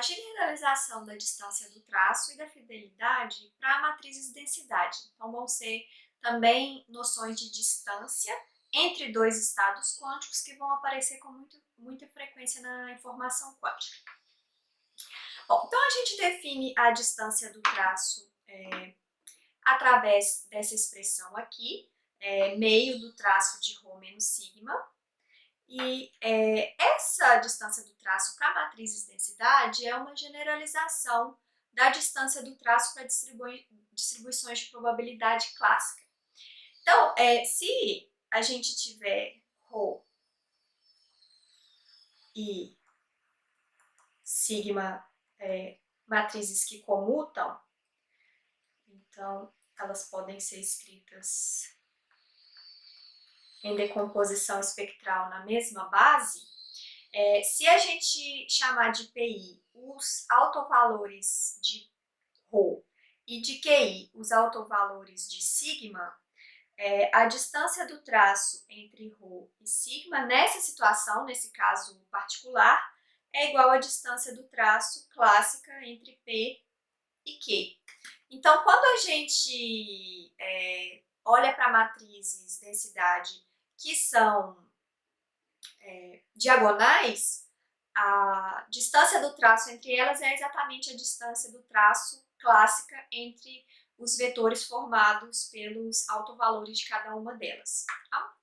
generalização da distância do traço e da fidelidade para matrizes de densidade. Então, vão ser também noções de distância entre dois estados quânticos que vão aparecer com muita frequência na informação quântica. Bom, então a gente define a distância do traço através dessa expressão aqui, meio do traço de ρ menos sigma. E essa distância do traço para matrizes de densidade é uma generalização da distância do traço para distribuições de probabilidade clássica. Então, se a gente tiver ρ e sigma matrizes que comutam, então elas podem ser escritas em decomposição espectral na mesma base. Se a gente chamar de PI os autovalores de ρ e de QI os autovalores de sigma, a distância do traço entre ρ e sigma, nessa situação, nesse caso particular, é igual à distância do traço clássica entre P e Q. Então, quando a gente olha para matrizes densidade que são diagonais, a distância do traço entre elas é exatamente a distância do traço clássica entre os vetores formados pelos autovalores de cada uma delas. Tá?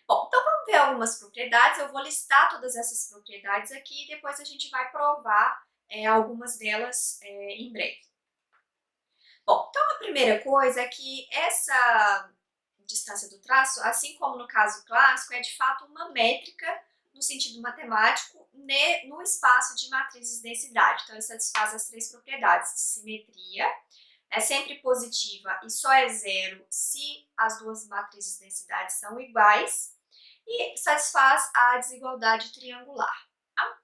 Bom, então vamos ver algumas propriedades. Eu vou listar todas essas propriedades aqui e depois a gente vai provar algumas delas em breve. Bom, então a primeira coisa é que essa distância do traço, assim como no caso clássico, é de fato uma métrica no sentido matemático no espaço de matrizes de densidade. Então, ele satisfaz as três propriedades de simetria, é sempre positiva e só é zero se as duas matrizes de densidade são iguais, e satisfaz a desigualdade triangular. Tá?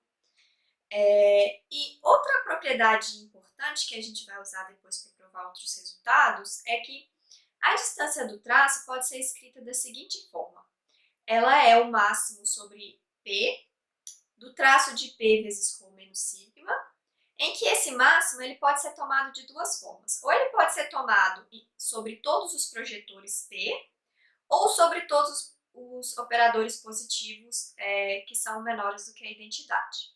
E outra propriedade importante que a gente vai usar depois para provar outros resultados é que a distância do traço pode ser escrita da seguinte forma. Ela é o máximo sobre P do traço de P vezes ρ menos sigma, em que esse máximo ele pode ser tomado de duas formas. Ou ele pode ser tomado sobre todos os projetores P, ou sobre todos os operadores positivos que são menores do que a identidade.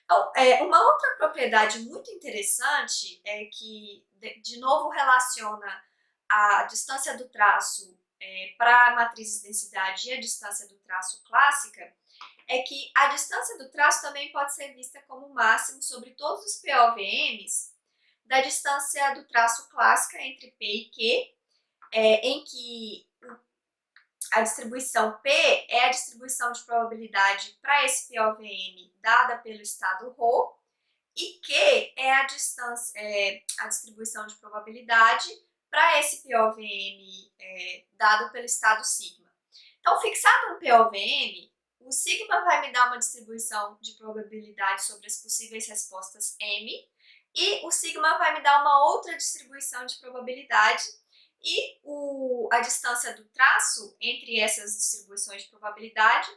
Então, uma outra propriedade muito interessante é que, de novo, relaciona a distância do traço para matrizes de densidade e a distância do traço clássica, é que a distância do traço também pode ser vista como máximo sobre todos os POVMs da distância do traço clássica entre P e Q, em que a distribuição P é a distribuição de probabilidade para esse POVM dada pelo estado ρ, e Q é a distribuição de probabilidade para esse POVM dado pelo estado sigma. Então, fixado no POVM, o sigma vai me dar uma distribuição de probabilidade sobre as possíveis respostas M, e o sigma vai me dar uma outra distribuição de probabilidade, e a distância do traço entre essas distribuições de probabilidade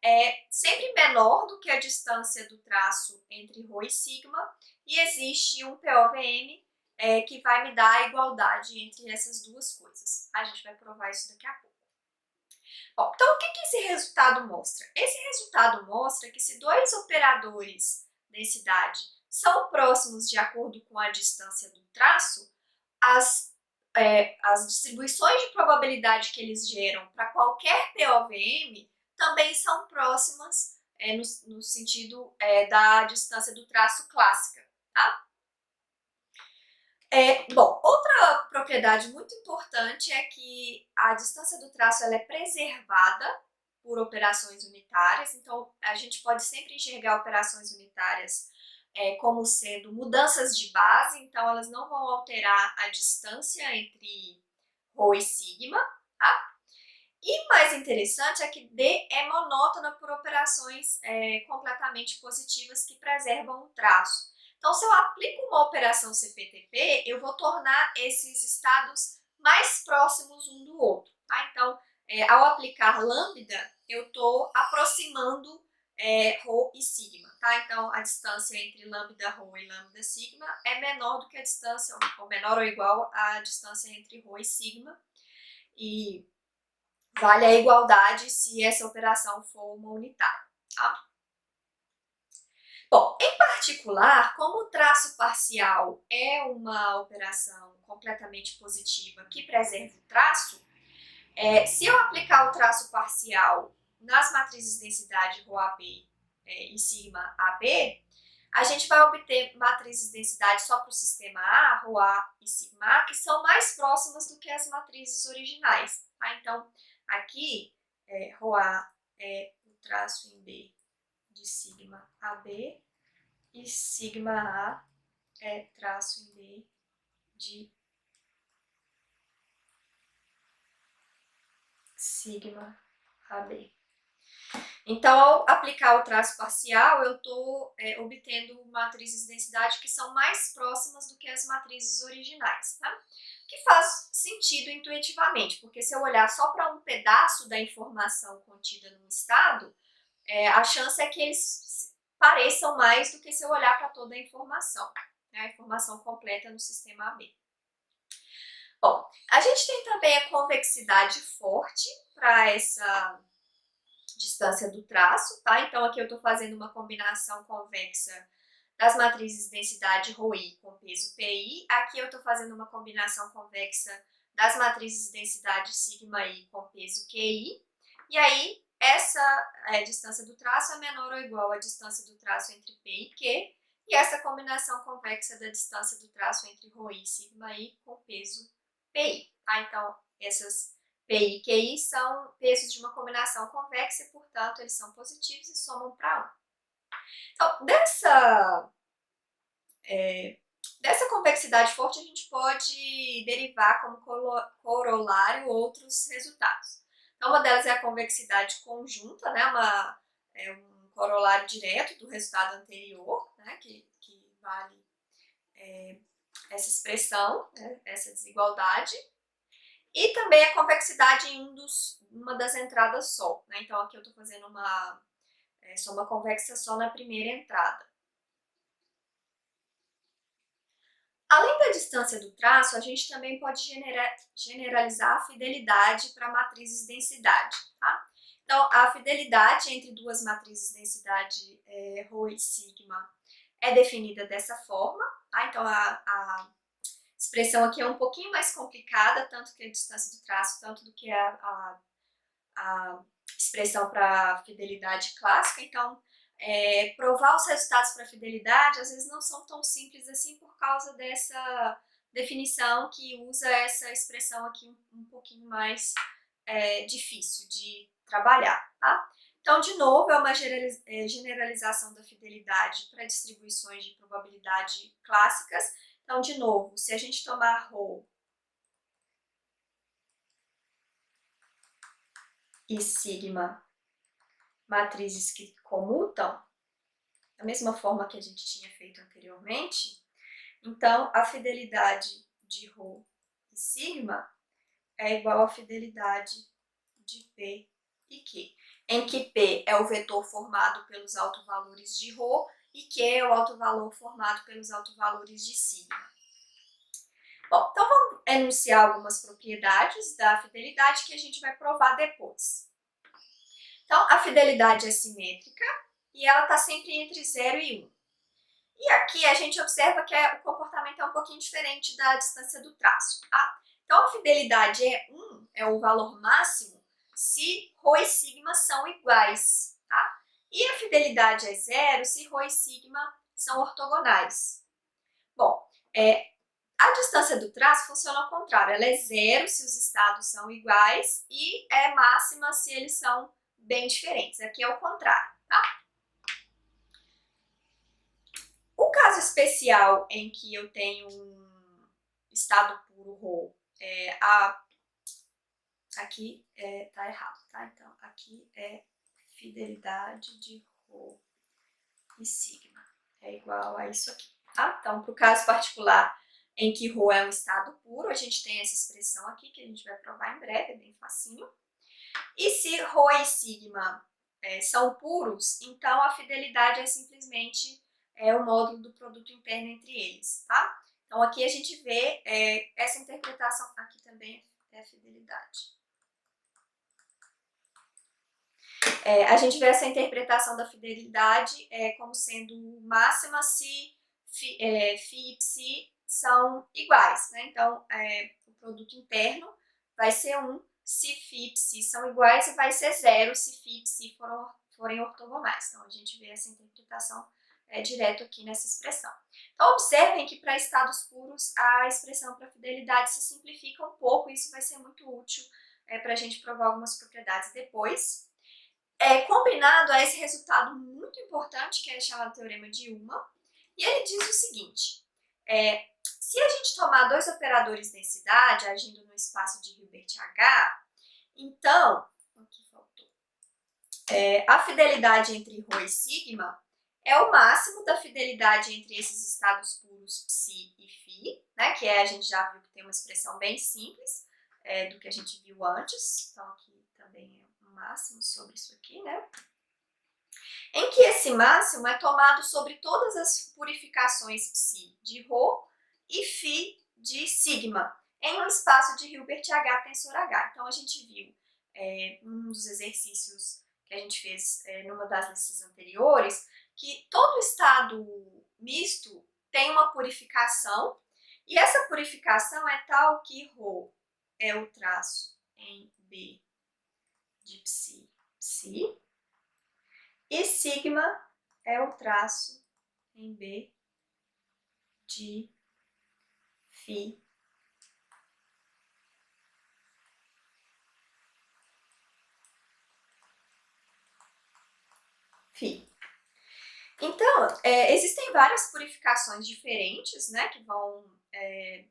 é sempre menor do que a distância do traço entre ρ e sigma, e existe um POVM que vai me dar a igualdade entre essas duas coisas. A gente vai provar isso daqui a pouco. Bom, então o que esse resultado mostra? Esse resultado mostra que se dois operadores densidade são próximos de acordo com a distância do traço, as distribuições de probabilidade que eles geram para qualquer POVM também são próximas no sentido da distância do traço clássica. Tá? Bom, outra propriedade muito importante é que a distância do traço ela é preservada por operações unitárias, então a gente pode sempre enxergar operações unitárias como sendo mudanças de base, então elas não vão alterar a distância entre ρ e sigma, tá? E mais interessante é que D é monótona por operações completamente positivas que preservam o traço. Então, se eu aplico uma operação CPTP, eu vou tornar esses estados mais próximos um do outro. Tá? Então, ao aplicar lambda, eu estou aproximando Rho e sigma, tá? Então, a distância entre lambda Rho e lambda sigma é menor do que a distância, ou menor ou igual à distância entre Rho e sigma, e vale a igualdade se essa operação for uma unitária, tá? Bom, em particular, como o traço parcial é uma operação completamente positiva que preserva o traço, se eu aplicar o traço parcial nas matrizes de densidade ρAB e sigma AB, a gente vai obter matrizes de densidade só para o sistema A, ρA e sigma A, que são mais próximas do que as matrizes originais. Tá? Então, aqui, ρA é o traço em B de sigma AB e sigma A é traço em B de sigma AB. Então, ao aplicar o traço parcial, eu estou obtendo matrizes de densidade que são mais próximas do que as matrizes originais, tá? Que faz sentido intuitivamente, porque se eu olhar só para um pedaço da informação contida num estado, a chance é que eles pareçam mais do que se eu olhar para toda a informação completa no sistema AB. Bom, a gente tem também a convexidade forte para essa distância do traço, tá? Então, aqui eu estou fazendo uma combinação convexa das matrizes de densidade ρI com peso PI. Aqui eu estou fazendo uma combinação convexa das matrizes de densidade sigma I com peso QI. E aí, essa distância do traço é menor ou igual à distância do traço entre P e Q. E essa combinação convexa da distância do traço entre ρI e sigma I com peso PI, tá? Então, essas PI e QI são pesos de uma combinação convexa e, portanto, eles são positivos e somam para 1. Então, dessa convexidade forte, a gente pode derivar como corolário outros resultados. Então, uma delas é a convexidade conjunta, né? Um corolário direto do resultado anterior, né? que vale essa expressão, né? Essa desigualdade. E também a convexidade em uma das entradas só, né? Então, aqui eu estou fazendo uma soma convexa só na primeira entrada. Além da distância do traço, a gente também pode generalizar a fidelidade para matrizes de densidade, tá? Então, a fidelidade entre duas matrizes de densidade ρ e sigma é definida dessa forma, tá? Então, a expressão aqui é um pouquinho mais complicada, tanto que a distância do traço, tanto do que a expressão para fidelidade clássica. Então, provar os resultados para fidelidade às vezes não são tão simples assim por causa dessa definição que usa essa expressão aqui um pouquinho mais difícil de trabalhar, tá? Então, de novo, é uma generalização da fidelidade para distribuições de probabilidade clássicas. Então, de novo, se a gente tomar ρ e sigma, matrizes que comutam, da mesma forma que a gente tinha feito anteriormente, então a fidelidade de ρ e sigma é igual à fidelidade de P e Q, em que P é o vetor formado pelos autovalores de ρ e Q é o autovalor formado pelos autovalores de sigma. Bom, então vamos enunciar algumas propriedades da fidelidade que a gente vai provar depois. Então, a fidelidade é simétrica e ela está sempre entre 0 e 1. E aqui a gente observa que o comportamento é um pouquinho diferente da distância do traço, tá? Então, a fidelidade é 1, é o valor máximo, se ρ e sigma são iguais, tá? E a fidelidade é 0 se ρ e sigma são ortogonais. Bom, a distância do traço funciona ao contrário, ela é 0 se os estados são iguais e é máxima se eles são bem diferentes. Aqui é o contrário, tá? O caso especial em que eu tenho um estado puro ρ, aqui tá errado, tá? Então, aqui é fidelidade de ρ e sigma é igual a isso aqui, tá? Então, para o caso particular em que ρ é um estado puro, a gente tem essa expressão aqui que a gente vai provar em breve, é bem facinho. E se ρ e sigma são puros, então a fidelidade é simplesmente o módulo do produto interno entre eles, tá? Então aqui a gente vê essa interpretação, aqui também é fidelidade. A gente vê essa interpretação da fidelidade como sendo máxima se Φ e Ψ são iguais, né? Então, o produto interno vai ser 1 se Φ e Ψ são iguais e vai ser 0 se Φ e Ψ forem ortogonais. Então, a gente vê essa interpretação direto aqui nessa expressão. Então, observem que para estados puros, a expressão para fidelidade se simplifica um pouco, e isso vai ser muito útil para a gente provar algumas propriedades depois. Combinado a esse resultado muito importante, que é chamado Teorema de Ullmann, e ele diz o seguinte: se a gente tomar dois operadores de densidade agindo no espaço de Hilbert H, então, aqui faltou, a fidelidade entre ρ e sigma é o máximo da fidelidade entre esses estados puros Ψ e Φ, né, que a gente já viu que tem uma expressão bem simples do que a gente viu antes, então aqui também é um máximo sobre isso aqui, né? Em que esse máximo é tomado sobre todas as purificações Ψ de ρ e Φ de sigma, em um espaço de Hilbert H tensor H. Então, a gente viu um dos exercícios que a gente fez numa das listas anteriores, que todo estado misto tem uma purificação, e essa purificação é tal que ρ é o traço em B de Ψ, Ψ, e sigma é o traço em B de Φ, Φ. Então, existem várias purificações diferentes, né, que vão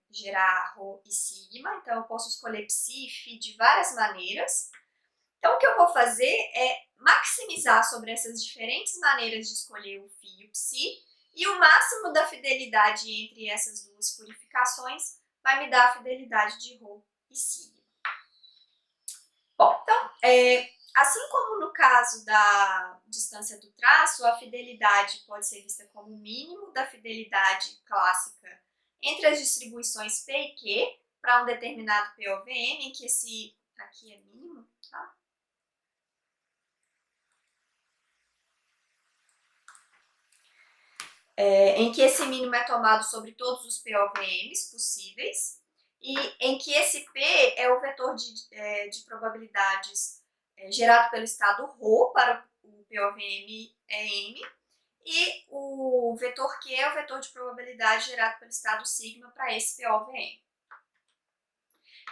gerar ρ e sigma. Então, eu posso escolher Ψ e Φ de várias maneiras. Então, o que eu vou fazer é maximizar sobre essas diferentes maneiras de escolher o Φ e o Ψ, e o máximo da fidelidade entre essas duas purificações vai me dar a fidelidade de ρ e sigma. Bom, então, assim como no caso da distância do traço, a fidelidade pode ser vista como o mínimo da fidelidade clássica entre as distribuições P e Q para um determinado POVM, em que esse aqui é mínimo, tá? Em que esse mínimo é tomado sobre todos os POVMs possíveis, e em que esse P é o vetor de probabilidades gerado pelo estado ρ para o POVM M, e o vetor Q é o vetor de probabilidade gerado pelo estado sigma para esse POVM.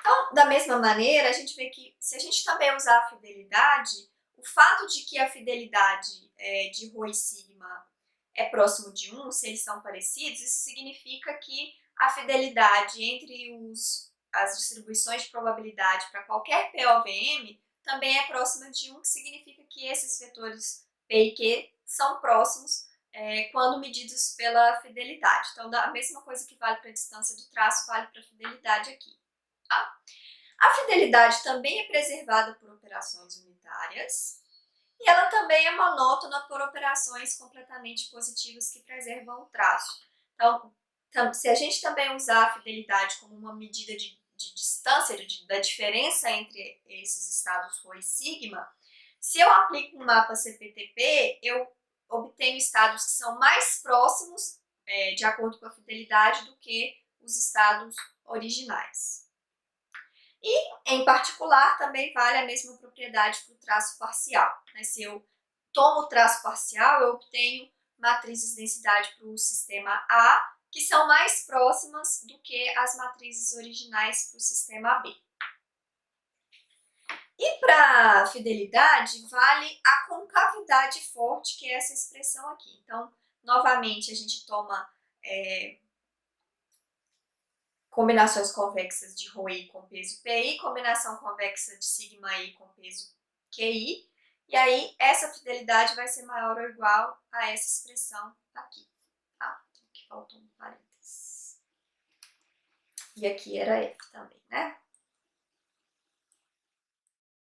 Então, da mesma maneira, a gente vê que se a gente também usar a fidelidade, o fato de que a fidelidade de ρ e sigma é próximo de 1, se eles são parecidos, isso significa que a fidelidade entre as distribuições de probabilidade para qualquer POVM também é próxima de 1, que significa que esses vetores P e Q são próximos quando medidos pela fidelidade. Então, a mesma coisa que vale para a distância do traço, vale para a fidelidade aqui. Tá? A fidelidade também é preservada por operações unitárias, e ela também é monótona por operações completamente positivas que preservam o traço. Então, se a gente também usar a fidelidade como uma medida de distância, da diferença entre esses estados ρ e sigma, se eu aplico um mapa CPTP, eu obtenho estados que são mais próximos, de acordo com a fidelidade, do que os estados originais. E, em particular, também vale a mesma propriedade para o traço parcial, né? Se eu tomo o traço parcial, eu obtenho matrizes de densidade para o sistema A, que são mais próximas do que as matrizes originais para o sistema B. E para a fidelidade, vale a concavidade forte, que é essa expressão aqui. Então, novamente, a gente toma combinações convexas de ρi com peso Pi, combinação convexa de sigma i com peso QI, e aí essa fidelidade vai ser maior ou igual a essa expressão aqui, tá? Aqui faltou um parênteses. E aqui era F também, né?